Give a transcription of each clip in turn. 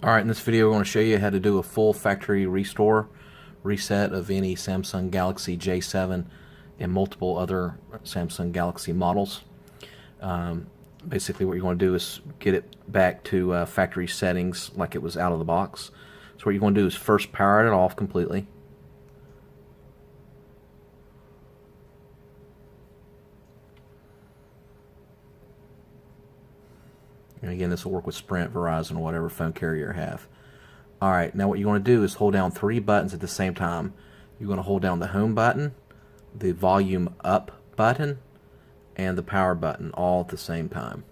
Alright, in this video we're going to show you how to do a full factory restore, reset of any Samsung Galaxy J7 and multiple other Samsung Galaxy models. Basically what you're going to do is get it back to factory settings like it was out of the box. So what you're going to do is first power it off completely. And again, this will work with Sprint, Verizon, or whatever phone carrier you have. Alright, now what you want to do is hold down three buttons at the same time. You're going to hold down the home button, the volume up button, and the power button all at the same time.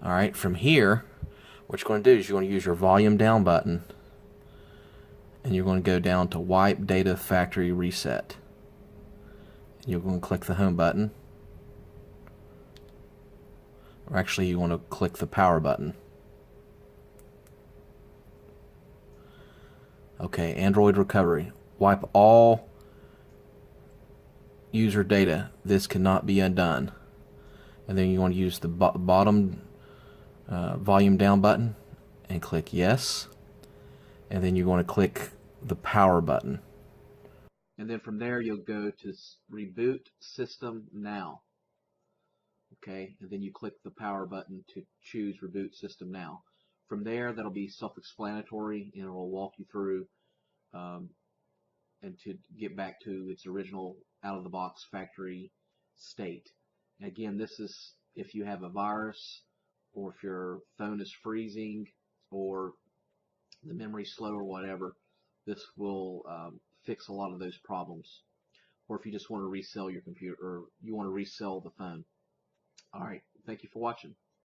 Alright, from here, what you're going to do is you're going to use your volume down button and you're going to go down to Wipe Data Factory Reset. And you're going to click the home button. Or actually you want to click the power button. Okay, Android recovery. Wipe all user data. This cannot be undone. And then you want to use the bottom volume down button and click yes. And then you're going to click the power button. And then from there you'll go to reboot system now. Okay, and then you click the power button to choose reboot system now. From there, that'll be self-explanatory and it will walk you through and to get back to its original out-of-the-box factory state. And again, this is if you have a virus or if your phone is freezing or the memory's slow or whatever. This will fix a lot of those problems. Or if you just want to resell your computer or you want to resell the phone. Alright, thank you for watching.